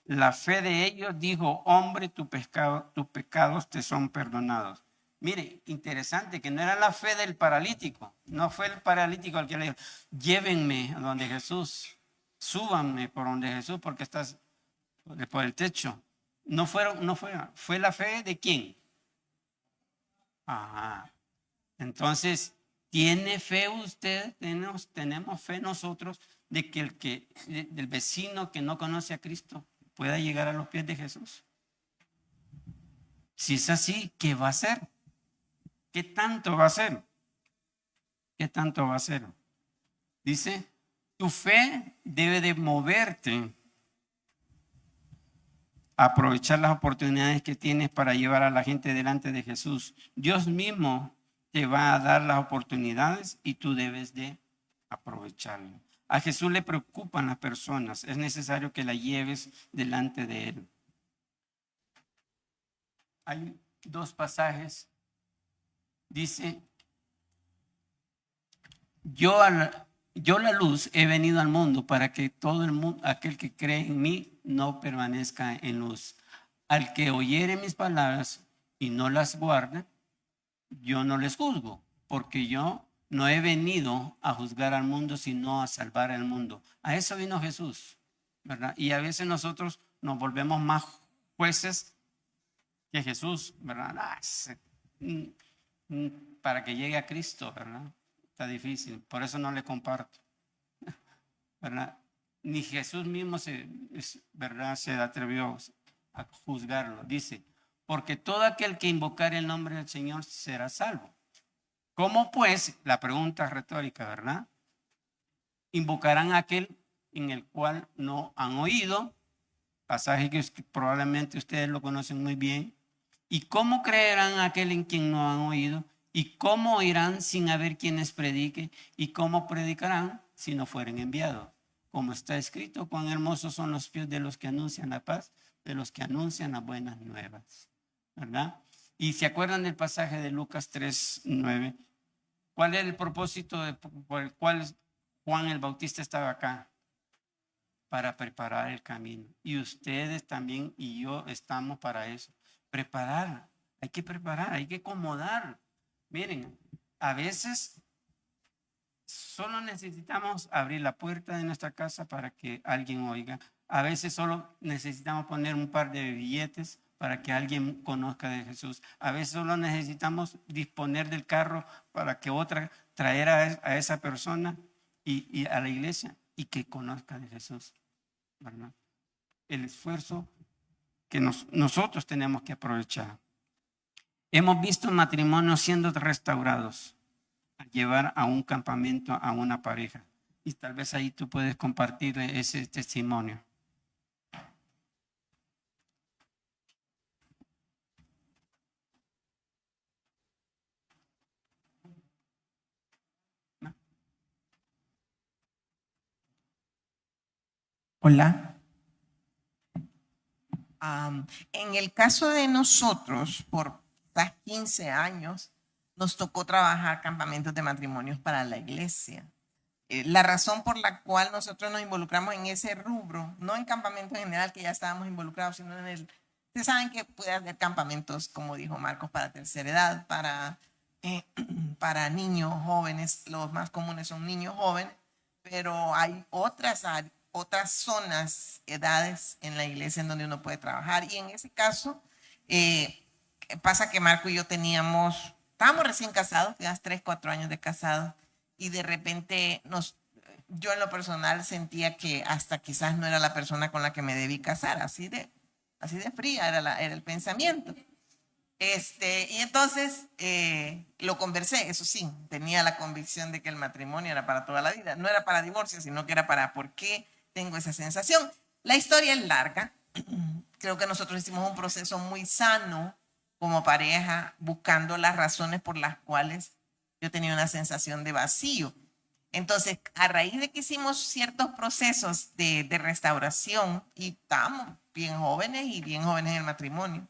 la fe de ellos dijo, hombre, tus pecados te son perdonados. Mire, interesante que no era la fe del paralítico, no fue el paralítico al que le dijo, llévenme a donde Jesús, súbanme por donde Jesús porque estás por el techo. Fue la fe de quién. Ajá. Entonces, ¿tiene fe usted? Tenemos fe nosotros de que del vecino que no conoce a Cristo pueda llegar a los pies de Jesús. Si es así, ¿qué va a hacer? ¿Qué tanto va a hacer? ¿Qué tanto va a hacer? Dice, tu fe debe de moverte aprovechar las oportunidades que tienes para llevar a la gente delante de Jesús. Dios mismo te va a dar las oportunidades y tú debes de aprovecharlo. A Jesús le preocupan las personas. Es necesario que la lleves delante de Él. Hay dos pasajes. Dice, yo la luz he venido al mundo para que todo el mundo, aquel que cree en mí, no permanezca en luz. Al que oyere mis palabras y no las guarde, yo no les juzgo, porque yo no he venido a juzgar al mundo, sino a salvar al mundo. A eso vino Jesús, ¿verdad? Y a veces nosotros nos volvemos más jueces que Jesús, ¿verdad? Para que llegue a Cristo, ¿verdad? Está difícil, por eso no le comparto, ¿verdad? Ni Jesús mismo ¿verdad? Se atrevió a juzgarlo. Dice, porque todo aquel que invocare el nombre del Señor será salvo. ¿Cómo pues? La pregunta retórica, ¿verdad? Invocarán a aquel en el cual no han oído, pasaje que probablemente ustedes lo conocen muy bien. ¿Y cómo creerán a aquel en quien no han oído? ¿Y cómo oirán sin haber quienes predique? ¿Y cómo predicarán si no fueren enviados? Como está escrito, cuán hermosos son los pies de los que anuncian la paz, de los que anuncian las buenas nuevas, ¿verdad? Y se acuerdan del pasaje de Lucas 3:9. ¿Cuál era el propósito por el cual Juan el Bautista estaba acá? Para preparar el camino. Y ustedes también y yo estamos para eso. Preparar, hay que preparar, hay que acomodar. Miren, a veces solo necesitamos abrir la puerta de nuestra casa para que alguien oiga. A veces solo necesitamos poner un par de billetes para que alguien conozca de Jesús. A veces solo necesitamos disponer del carro para que traer a esa persona y a la iglesia y que conozca de Jesús, ¿verdad? El esfuerzo que nosotros tenemos que aprovechar. Hemos visto matrimonios siendo restaurados al llevar a un campamento a una pareja. Y tal vez ahí tú puedes compartir ese testimonio. Hola. En el caso de nosotros, por 15 años, nos tocó trabajar campamentos de matrimonios para la iglesia. La razón por la cual nosotros nos involucramos en ese rubro, no en campamentos en general que ya estábamos involucrados, sino en el... Ustedes saben que puede haber campamentos, como dijo Marcos, para tercera edad, para niños jóvenes. Los más comunes son niños jóvenes, pero hay otras zonas, edades en la iglesia en donde uno puede trabajar. Y en ese caso, pasa que Marco y yo estábamos recién casados, teníamos 3, 4 años de casados, y de repente yo en lo personal sentía que hasta quizás no era la persona con la que me debí casar, así de fría era el pensamiento. Y entonces lo conversé, eso sí, tenía la convicción de que el matrimonio era para toda la vida, no era para divorcio, sino que era para ¿por qué tengo esa sensación? La historia es larga. Creo que nosotros hicimos un proceso muy sano como pareja, buscando las razones por las cuales yo tenía una sensación de vacío. Entonces, a raíz de que hicimos ciertos procesos de restauración, y estábamos bien jóvenes en el matrimonio,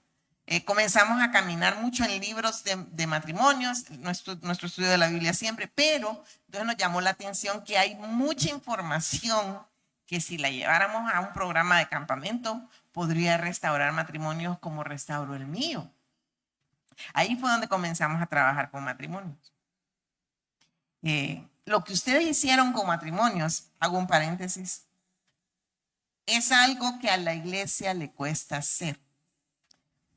comenzamos a caminar mucho en libros de matrimonios, nuestro estudio de la Biblia siempre, pero entonces nos llamó la atención que hay mucha información que si la lleváramos a un programa de campamento, podría restaurar matrimonios como restauró el mío. Ahí fue donde comenzamos a trabajar con matrimonios. Lo que ustedes hicieron con matrimonios, hago un paréntesis, es algo que a la iglesia le cuesta hacer.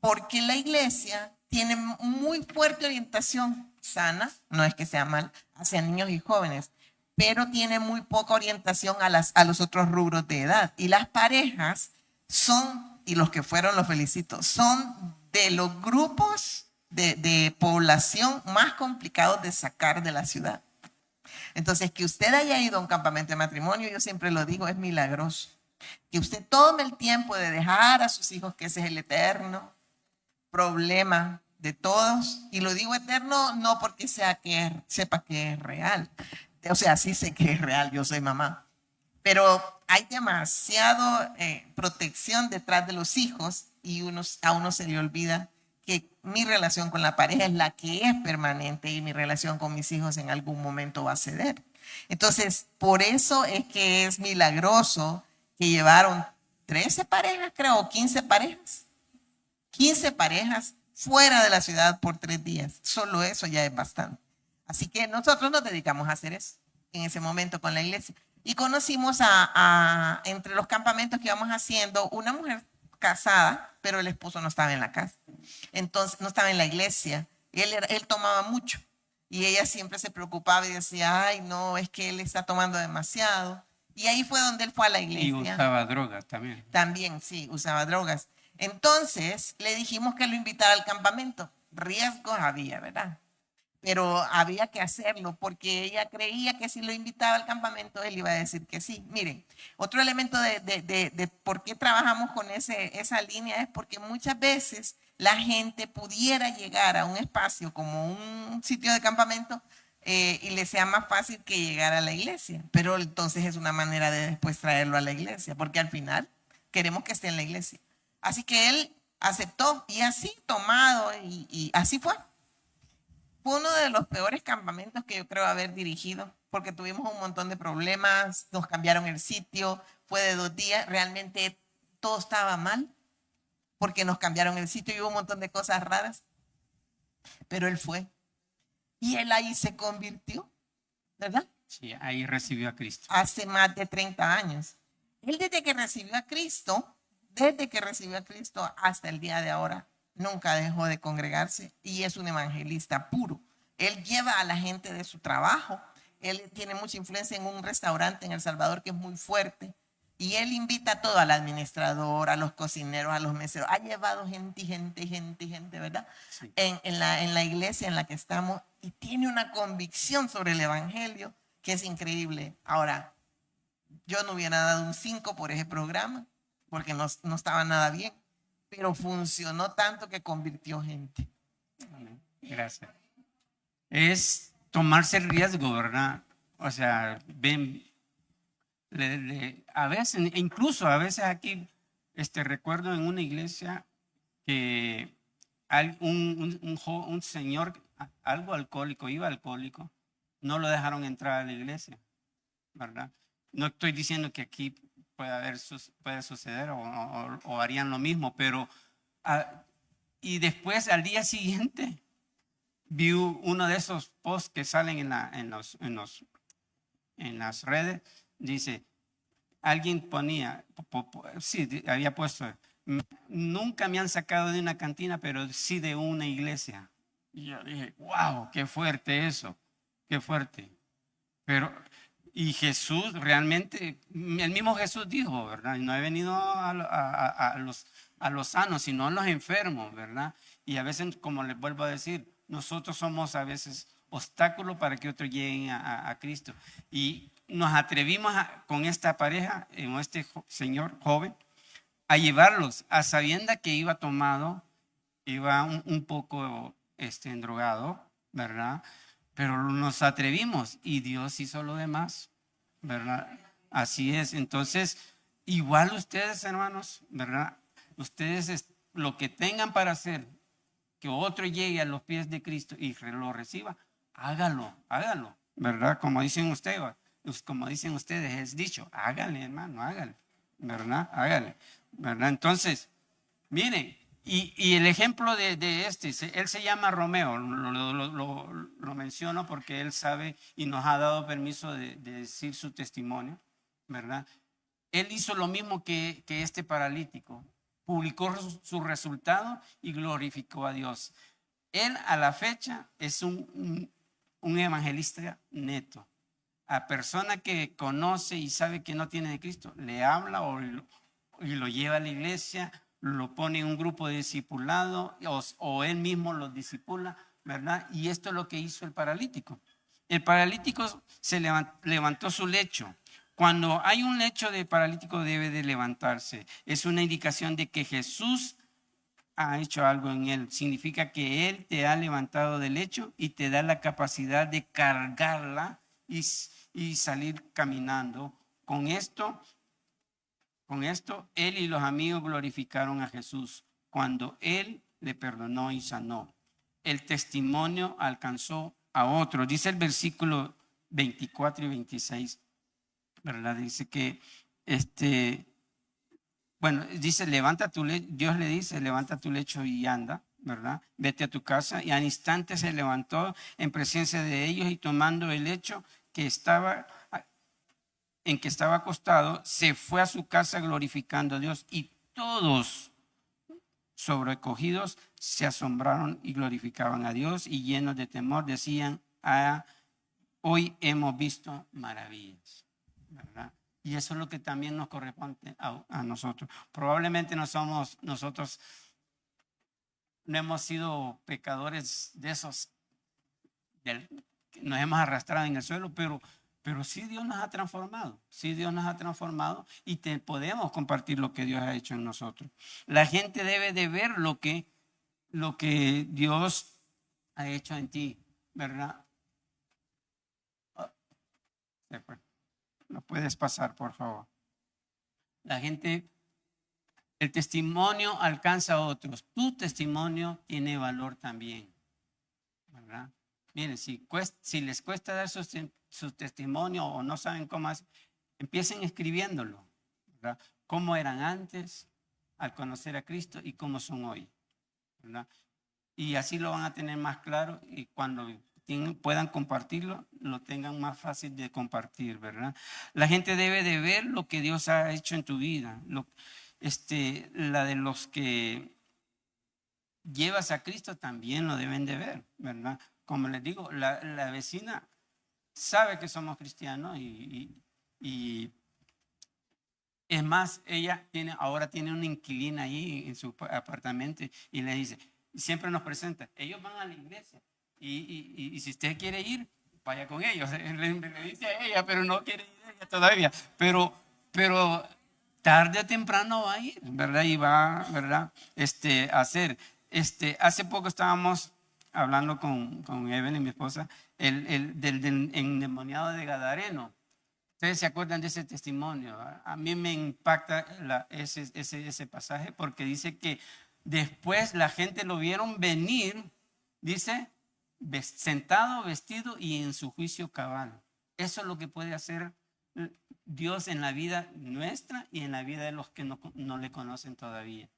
Porque la iglesia tiene muy fuerte orientación sana, no es que sea mal, hacia niños y jóvenes, pero tiene muy poca orientación a los otros rubros de edad. Y las parejas son, y los que fueron los felicito, son de los grupos de población más complicados de sacar de la ciudad. Entonces, que usted haya ido a un campamento de matrimonio, yo siempre lo digo, es milagroso. Que usted tome el tiempo de dejar a sus hijos, que ese es el eterno problema de todos. Y lo digo eterno no porque sepa que es real. O sea, sí sé que es real, yo soy mamá. Pero hay demasiado protección detrás de los hijos y a uno se le olvida que mi relación con la pareja es la que es permanente y mi relación con mis hijos en algún momento va a ceder. Entonces, por eso es que es milagroso que llevaron 13 parejas, creo, o 15 parejas. 15 parejas fuera de la ciudad por 3 días. Solo eso ya es bastante. Así que nosotros nos dedicamos a hacer eso en ese momento con la iglesia. Y conocimos entre los campamentos que íbamos haciendo, una mujer casada, pero el esposo no estaba en la casa. Entonces, no estaba en la iglesia. Él tomaba mucho. Y ella siempre se preocupaba y decía, ay, no, es que él está tomando demasiado. Y ahí fue donde él fue a la iglesia. Y usaba drogas también. También, sí, usaba drogas. Entonces, le dijimos que lo invitara al campamento. Riesgos había, ¿verdad? Pero había que hacerlo porque ella creía que si lo invitaba al campamento, él iba a decir que sí. Miren, otro elemento de por qué trabajamos con esa línea es porque muchas veces la gente pudiera llegar a un espacio como un sitio de campamento y le sea más fácil que llegar a la iglesia. Pero entonces es una manera de después traerlo a la iglesia, porque al final queremos que esté en la iglesia. Así que él aceptó y así tomado y así fue. Fue uno de los peores campamentos que yo creo haber dirigido, porque tuvimos un montón de problemas, nos cambiaron el sitio, fue de 2 días, realmente todo estaba mal, porque nos cambiaron el sitio y hubo un montón de cosas raras, pero él fue. Y él ahí se convirtió, ¿verdad? Sí, ahí recibió a Cristo. Hace más de 30 años. Él desde que recibió a Cristo hasta el día de ahora, nunca dejó de congregarse y es un evangelista puro. Él lleva a la gente de su trabajo. Él tiene mucha influencia en un restaurante en El Salvador que es muy fuerte. Y él invita a todo, al administrador, a los cocineros, a los meseros. Ha llevado gente, ¿verdad? Sí. En la iglesia en la que estamos. Y tiene una convicción sobre el evangelio que es increíble. Ahora, yo no hubiera dado un 5 por ese programa porque no estaba nada bien. Pero funcionó tanto que convirtió gente. Amén. Gracias. Es tomarse el riesgo, ¿verdad? O sea, ven, a veces, incluso a veces aquí, recuerdo en una iglesia que un señor, algo alcohólico, iba alcohólico, no lo dejaron entrar a la iglesia, ¿verdad? No estoy diciendo que aquí puede suceder o harían lo mismo, pero y después al día siguiente vi uno de esos posts que salen en las redes, dice, alguien ponía, sí, había puesto, nunca me han sacado de una cantina, pero sí de una iglesia. Y yo dije, wow, qué fuerte eso, qué fuerte. Pero, y Jesús realmente, el mismo Jesús dijo, ¿verdad? No he venido a los sanos, sino a los enfermos, ¿verdad? Y a veces, como les vuelvo a decir, nosotros somos a veces obstáculos para que otros lleguen a Cristo. Y nos atrevimos con esta pareja, con este señor joven, a llevarlos a sabienda que iba tomado, iba un poco endrogado, ¿verdad? Pero nos atrevimos y Dios hizo lo demás, ¿verdad? Así es. Entonces, igual ustedes, hermanos, ¿verdad? Ustedes lo que tengan para hacer, que otro llegue a los pies de Cristo y lo reciba, hágalo, ¿verdad? Como dicen ustedes, es dicho, hágale, hermano, hágale, ¿verdad? Hágale, ¿verdad? Entonces, miren, y el ejemplo de él se llama Romeo, lo menciono porque él sabe y nos ha dado permiso de decir su testimonio, ¿verdad? Él hizo lo mismo que este paralítico, publicó su resultado y glorificó a Dios. Él a la fecha es un evangelista neto. A persona que conoce y sabe que no tiene de Cristo, le habla y lo lleva a la iglesia, lo pone en un grupo de discipulado o él mismo los discipula, ¿verdad? Y esto es lo que hizo el paralítico. El paralítico se levantó su lecho, Cuando hay un lecho de paralítico debe de levantarse. Es una indicación de que Jesús ha hecho algo en él. Significa que Él te ha levantado del lecho y te da la capacidad de cargarla y salir caminando. Con esto, Él y los amigos glorificaron a Jesús cuando Él le perdonó y sanó. El testimonio alcanzó a otros. Dice el versículo 24 y 26, ¿verdad? Dice que bueno, dice, levanta tu lecho, Dios le dice, levanta tu lecho y anda, ¿verdad? Vete a tu casa. Y al instante se levantó en presencia de ellos y tomando el lecho en que estaba acostado, se fue a su casa glorificando a Dios. Y todos sobrecogidos se asombraron y glorificaban a Dios y llenos de temor decían, hoy hemos visto maravillas, ¿verdad? Y eso es lo que también nos corresponde a nosotros. Probablemente nosotros no hemos sido pecadores de esos, que nos hemos arrastrado en el suelo, pero sí Dios nos ha transformado. Sí Dios nos ha transformado y podemos compartir lo que Dios ha hecho en nosotros. La gente debe de ver lo que Dios ha hecho en ti, ¿verdad? ¿No puedes pasar, por favor? La gente, el testimonio alcanza a otros. Tu testimonio tiene valor también, ¿verdad? Miren, si les cuesta dar su testimonio o no saben cómo hacer, empiecen escribiéndolo, ¿verdad? Cómo eran antes al conocer a Cristo y cómo son hoy, ¿verdad? Y así lo van a tener más claro y cuando puedan compartirlo, lo tengan más fácil de compartir, ¿verdad? La gente debe de ver lo que Dios ha hecho en tu vida. La de los que llevas a Cristo también lo deben de ver, ¿verdad? Como les digo, la vecina sabe que somos cristianos y es más, ella ahora tiene una inquilina ahí en su apartamento y le dice, siempre nos presenta, ellos van a la iglesia y si usted quiere ir, vaya con ellos. Le dice a ella, pero no quiere ir ella todavía. Pero tarde o temprano va a ir, ¿verdad? Y va, ¿verdad? A hacer. Hace poco estábamos hablando con Evelyn, mi esposa, del endemoniado de Gadareno. Ustedes se acuerdan de ese testimonio. A mí me impacta ese pasaje porque dice que después la gente lo vieron venir, dice, sentado, vestido y en su juicio cabal. Eso es lo que puede hacer Dios en la vida nuestra y en la vida de los que no le conocen todavía.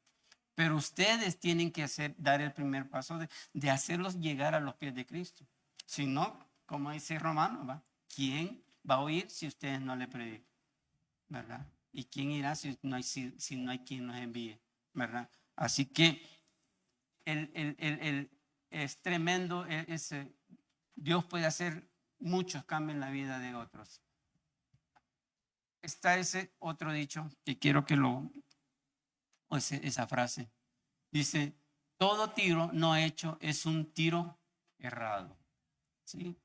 Pero ustedes tienen que dar el primer paso de hacerlos llegar a los pies de Cristo. Si no, como dice Romano, ¿quién va a oír si ustedes no le predican? ¿Verdad? ¿Y quién irá si no hay quien nos envíe? ¿Verdad? Así que es tremendo. Dios puede hacer muchos cambios en la vida de otros. Está ese otro dicho que quiero que esa frase. Dice, todo tiro no hecho es un tiro errado. ¿Sí?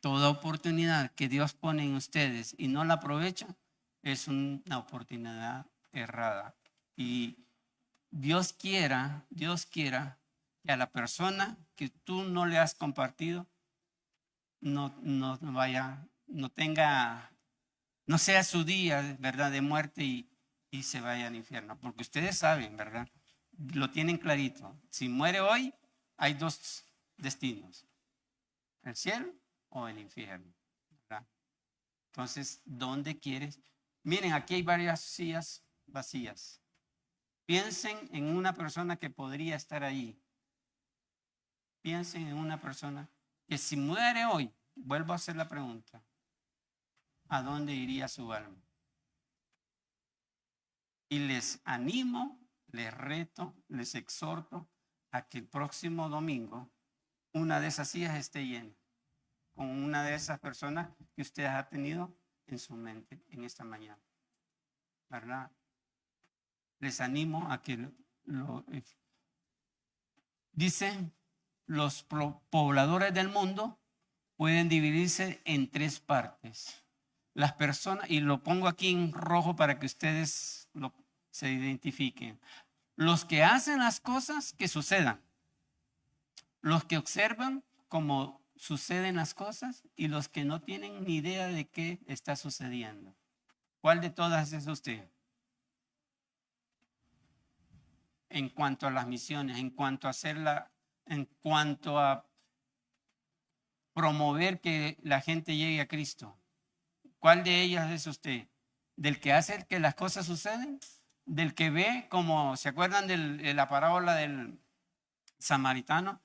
Toda oportunidad que Dios pone en ustedes y no la aprovechan es una oportunidad errada. Y Dios quiera que a la persona que tú no le has compartido no sea su día, ¿verdad?, de muerte y se vaya al infierno. Porque ustedes saben, ¿verdad? Lo tienen clarito. Si muere hoy, hay dos destinos: el cielo o el infierno, ¿verdad? Entonces, ¿dónde quieres? Miren, aquí hay varias sillas vacías. Piensen en una persona que podría estar ahí. Piensen en una persona que si muere hoy, vuelvo a hacer la pregunta, ¿a dónde iría su alma? Y les animo, les reto, les exhorto a que el próximo domingo una de esas sillas esté llena con una de esas personas que usted ha tenido en su mente en esta mañana, ¿verdad? Les animo a que dicen, los pobladores del mundo pueden dividirse en tres partes. Las personas, y lo pongo aquí en rojo para que ustedes se identifiquen. Los que hacen las cosas que sucedan. Los que observan cómo suceden las cosas y los que no tienen ni idea de qué está sucediendo. ¿Cuál de todas es usted? En cuanto a las misiones, en cuanto a promover que la gente llegue a Cristo. ¿Cuál de ellas es usted? ¿Del que hace que las cosas suceden? ¿Del que ve, como se acuerdan de la parábola del samaritano?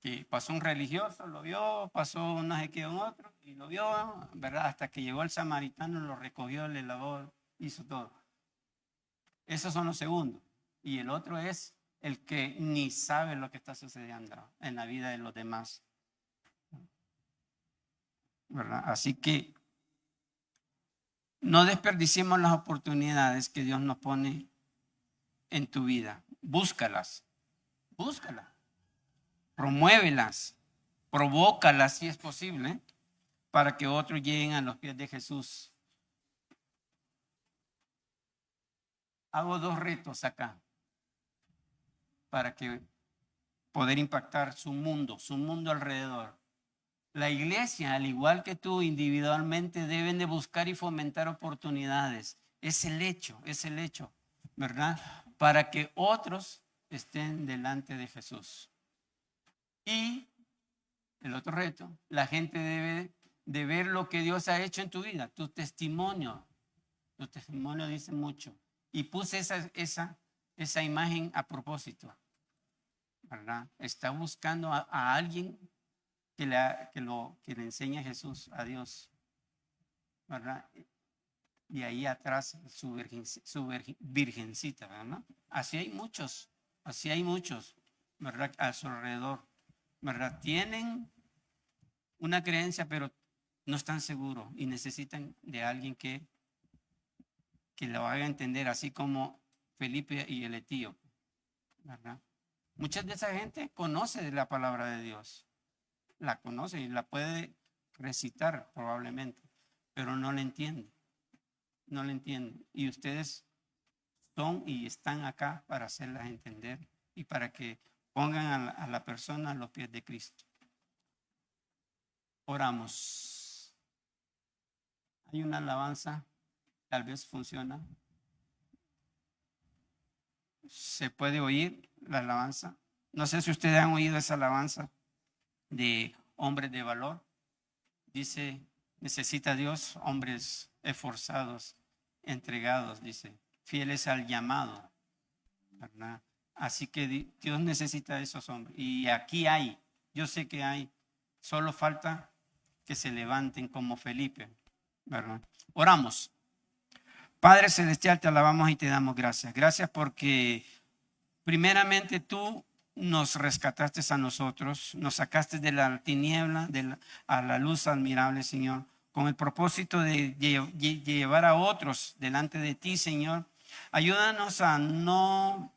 Que pasó un religioso, lo vio, pasó no sé qué otro, y lo vio, ¿verdad? Hasta que llegó el samaritano, lo recogió, le lavó, hizo todo. Esos son los segundos. Y el otro es el que ni sabe lo que está sucediendo en la vida de los demás, ¿verdad? Así que no desperdiciemos las oportunidades que Dios nos pone en tu vida. Búscalas, búscalas, promuévelas, provócalas si es posible, para que otros lleguen a los pies de Jesús. Hago 2 retos acá para que poder impactar su mundo alrededor. La iglesia, al igual que tú individualmente, deben de buscar y fomentar oportunidades. Es el hecho, ¿verdad? Para que otros estén delante de Jesús. Y el otro reto, la gente debe de ver lo que Dios ha hecho en tu vida, tu testimonio. Tu testimonio dice mucho. Y puse esa imagen a propósito, ¿verdad? Está buscando a alguien que le enseñe a Jesús, a Dios, ¿verdad? Y ahí atrás su virgencita, ¿verdad? Así hay muchos, ¿verdad? A su alrededor, ¿verdad? Tienen una creencia, pero no están seguros y necesitan de alguien que lo haga entender, así como Felipe y el etíope, ¿verdad? Mucha de esa gente conoce de la palabra de Dios, la conoce y la puede recitar probablemente, pero no la entiende, Y ustedes son y están acá para hacerlas entender y para que pongan a la persona a los pies de Cristo. Oramos. Hay una alabanza, tal vez funciona. ¿Se puede oír la alabanza? No sé si ustedes han oído esa alabanza de hombres de valor. Dice, necesita Dios hombres esforzados, entregados, dice, fieles al llamado, ¿verdad? Así que Dios necesita de esos hombres. Y aquí hay, yo sé que hay, solo falta que se levanten como Felipe, ¿verdad? Oramos. Padre Celestial, te alabamos y te damos gracias. Gracias porque primeramente tú nos rescataste a nosotros, nos sacaste de la tiniebla a la luz admirable, Señor, con el propósito de llevar a otros delante de ti, Señor. Ayúdanos a no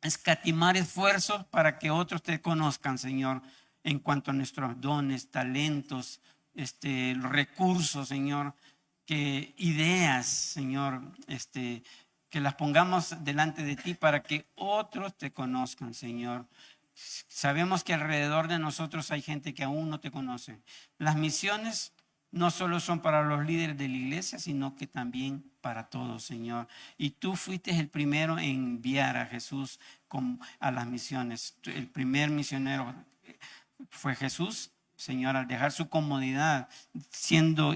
escatimar esfuerzos para que otros te conozcan, Señor, en cuanto a nuestros dones, talentos, recursos, Señor, que ideas, Señor, que las pongamos delante de ti para que otros te conozcan, Señor. Sabemos que alrededor de nosotros hay gente que aún no te conoce. Las misiones no solo son para los líderes de la iglesia, sino que también para todos, Señor. Y tú fuiste el primero en enviar a Jesús a las misiones. El primer misionero fue Jesús, Señor, al dejar su comodidad, siendo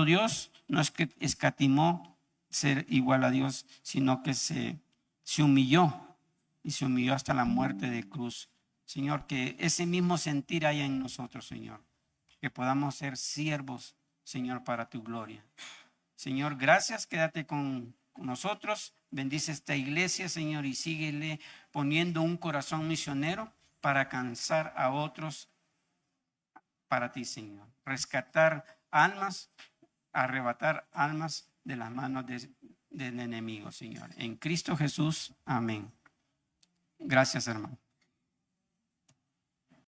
Dios, no es que escatimó ser igual a Dios, sino que se humilló y se humilló hasta la muerte de cruz. Señor, que ese mismo sentir haya en nosotros, Señor, que podamos ser siervos, Señor, para tu gloria. Señor, gracias, quédate con nosotros, bendice esta iglesia, Señor, y síguele poniendo un corazón misionero para alcanzar a otros para ti, Señor. Rescatar almas, arrebatar almas de las manos del enemigo, Señor. En Cristo Jesús, amén. Gracias, hermano.